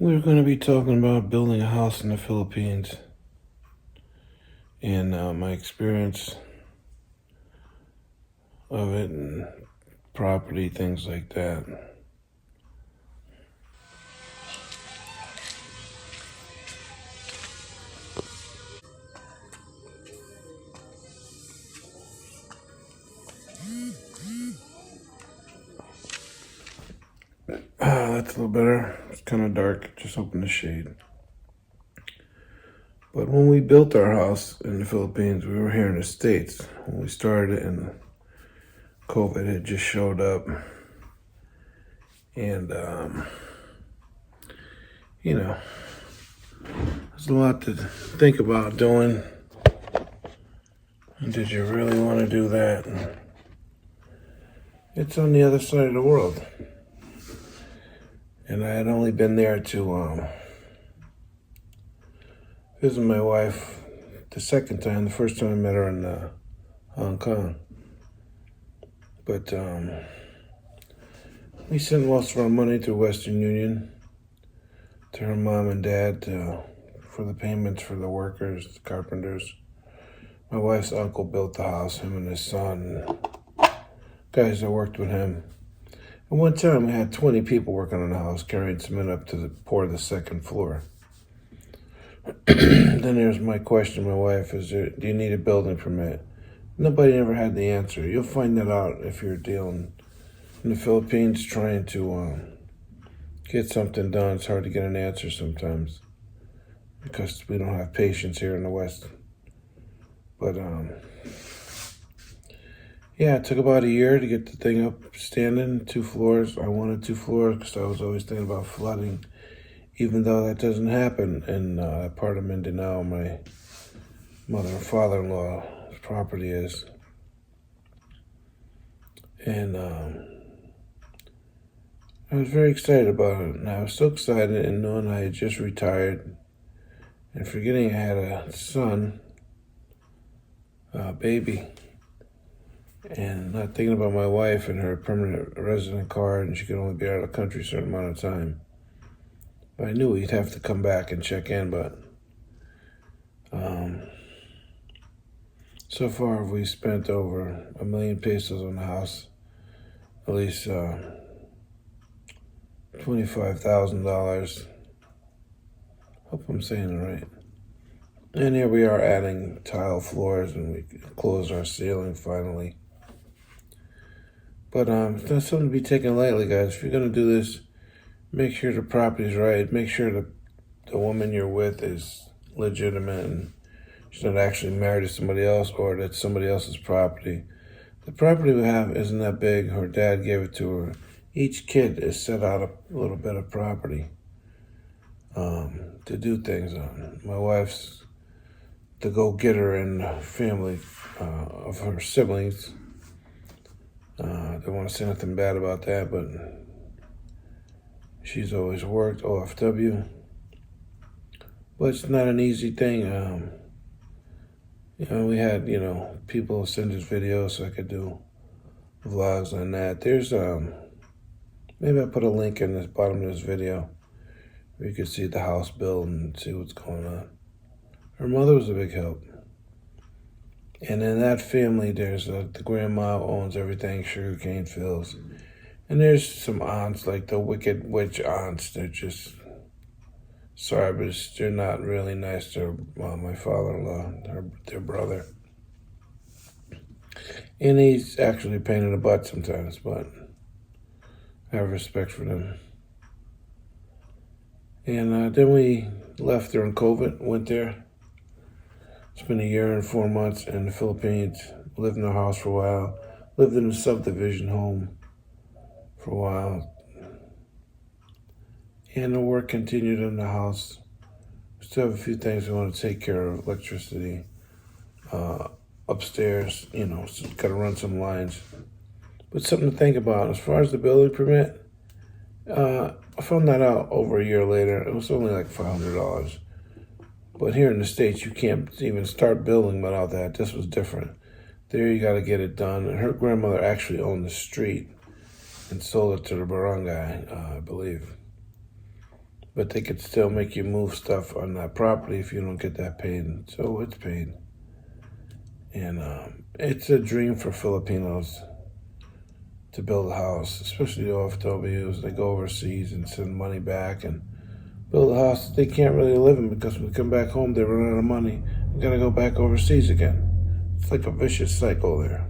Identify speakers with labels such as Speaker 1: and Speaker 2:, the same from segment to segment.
Speaker 1: We're going to be talking about building a house in the Philippines and my experience of it and property, things like that. That's a little better. It's kind of dark. Just open the shade. But when we built our house in the Philippines, we were here in the States. When we started it, and COVID had just showed up. And, there's a lot to think about doing. Did you really want to do that? It's on the other side of the world. And I had only been there to visit my wife the second time. The first time I met her in Hong Kong. But we sent most of our money to Western Union, to her mom and dad, for the payments for the workers, the carpenters. My wife's uncle built the house, him and his son, guys that worked with him. And one time we had 20 people working on the house, carrying cement up to pour the second floor. Then there's my question, my wife, do you need a building permit? Nobody ever had the answer. You'll find that out if you're dealing in the Philippines trying to get something done. It's hard to get an answer sometimes because we don't have patience here in the West. But yeah, it took about a year to get the thing up standing, 2 floors. I wanted 2 floors because I was always thinking about flooding, even though that doesn't happen in that part of Mindanao. My mother and father-in-law's property is. And I was very excited about it. And I was so excited in knowing I had just retired and forgetting I had a son, a baby, and not thinking about my wife and her permanent resident card, and she could only be out of the country a certain amount of time. But I knew he'd have to come back and check in, but so far we spent over 1 million pesos on the house, at least $25,000. Hope I'm saying it right. And here we are adding tile floors, and we close our ceiling finally. But it's not something to be taken lightly, guys. If you're going to do this, make sure the property's right. Make sure the woman you're with is legitimate and she's not actually married to somebody else, or that's somebody else's property. The property we have isn't that big. Her dad gave it to her. Each kid is set out a little bit of property to do things on. My wife's the go-getter in the family of her siblings. I don't want to say nothing bad about that, but she's always worked OFW. But it's not an easy thing. We had, people send us videos so I could do vlogs on that. There's, maybe I'll put a link in the bottom of this video where you can see the house build and see what's going on. Her mother was a big help. And in that family, there's the grandma owns everything, sugarcane fields. And there's some aunts, like the wicked witch aunts. They're just, sorry, but they're not really nice to my father-in-law, their brother. And he's actually a pain in the butt sometimes, but I have respect for them. And then we left during COVID, went there. Spent 1 year and 4 months in the Philippines, lived in a house for a while, lived in a subdivision home for a while. And the work continued in the house. We still have a few things we want to take care of, electricity, upstairs, so got to run some lines. But something to think about. As far as the building permit, I found that out over a year later. It was only like $500. But here in the States, you can't even start building without that. This was different. There you got to get it done. And her grandmother actually owned the street and sold it to the barangay, I believe. but they could still make you move stuff on that property if you don't get that paid. So it's paid. And it's a dream for Filipinos to build a house, especially the OFWs. They go overseas and send money back and build a house that they can't really live in, because when they come back home, they run out of money. They gotta go back overseas again. It's like a vicious cycle there.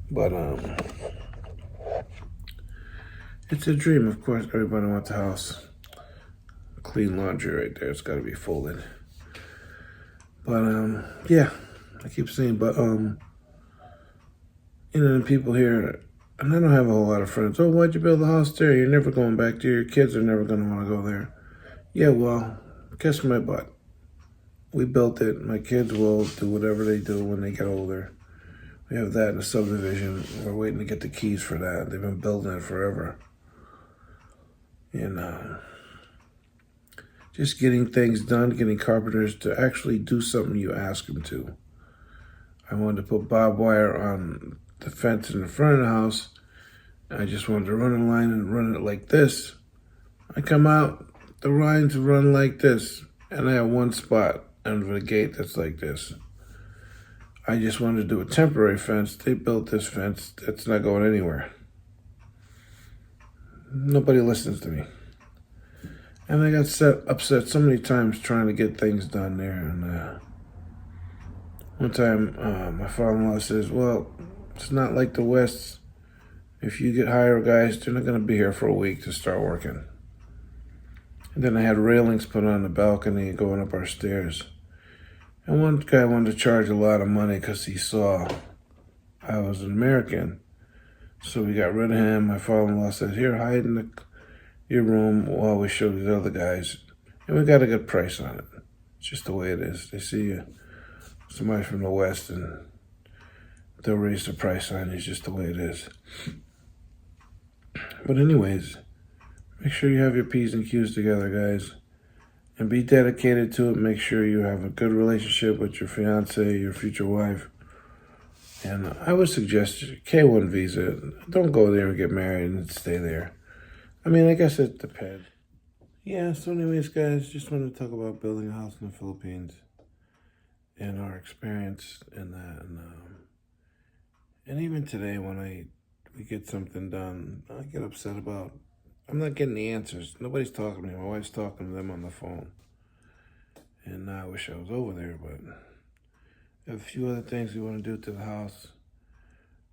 Speaker 1: But it's a dream. Of course, everybody wants a house. Clean laundry right there. It's gotta be folded. But yeah, I keep saying, but you know, the people here, and I don't have a whole lot of friends. Oh, why'd you build a house there? You're never going back there. Your kids are never going to want to go there. Yeah, well, kiss my butt. We built it. My kids will do whatever they do when they get older. We have that in the subdivision. We're waiting to get the keys for that. They've been building it forever. And just getting things done, getting carpenters to actually do something you ask them to. I wanted to put barbed wire on the fence in the front of the house. I just wanted to run a line and run it like this. I come out, the lines run like this, and I have one spot under the gate that's like this. I just wanted to do a temporary fence. They built this fence that's not going anywhere. Nobody listens to me. And I got upset so many times trying to get things done there. And one time, my father-in-law says, well, it's not like the West. If you get hired guys, they're not going to be here for a week to start working. And then I had railings put on the balcony going up our stairs. And one guy wanted to charge a lot of money because he saw I was an American. So we got rid of him. My father-in-law said, here, hide in your room while we show these other guys. And we got a good price on it. It's just the way it is. They see you, somebody from the West, and they'll raise the price on you. It's just the way it is. But anyways, make sure you have your P's and Q's together, guys. And be dedicated to it. Make sure you have a good relationship with your fiance, your future wife. And I would suggest K-1 visa. Don't go there and get married and stay there. I mean, I guess it depends. Yeah, so anyways, guys, just wanted to talk about building a house in the Philippines and our experience in that. And even today, when we get something done, I get upset about, I'm not getting the answers. Nobody's talking to me. My wife's talking to them on the phone. And now I wish I was over there, but a few other things we want to do to the house.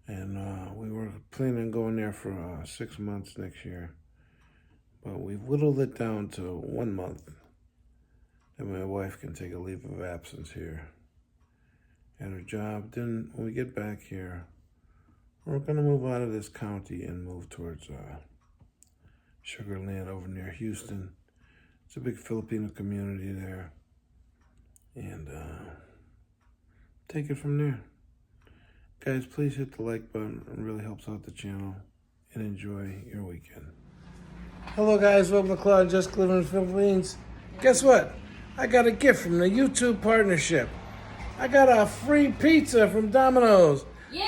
Speaker 1: And we were planning on going there for 6 months next year. But we've whittled it down to 1 month. And my wife can take a leave of absence here at her job. Then when we get back here, we're going to move out of this county and move towards Sugar Land over near Houston. It's a big Filipino community there. And take it from there. Guys, please hit the like button. It really helps out the channel. And enjoy your weekend. Hello guys, welcome to Claude Just Living in the Philippines. Guess what? I got a gift from the YouTube partnership. I got a free pizza from Domino's.
Speaker 2: Yay!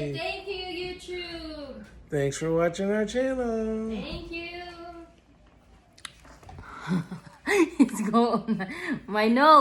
Speaker 1: Yay!
Speaker 2: Thank you, YouTube.
Speaker 1: Thanks for watching our channel.
Speaker 2: Thank you.
Speaker 3: It's going my nose.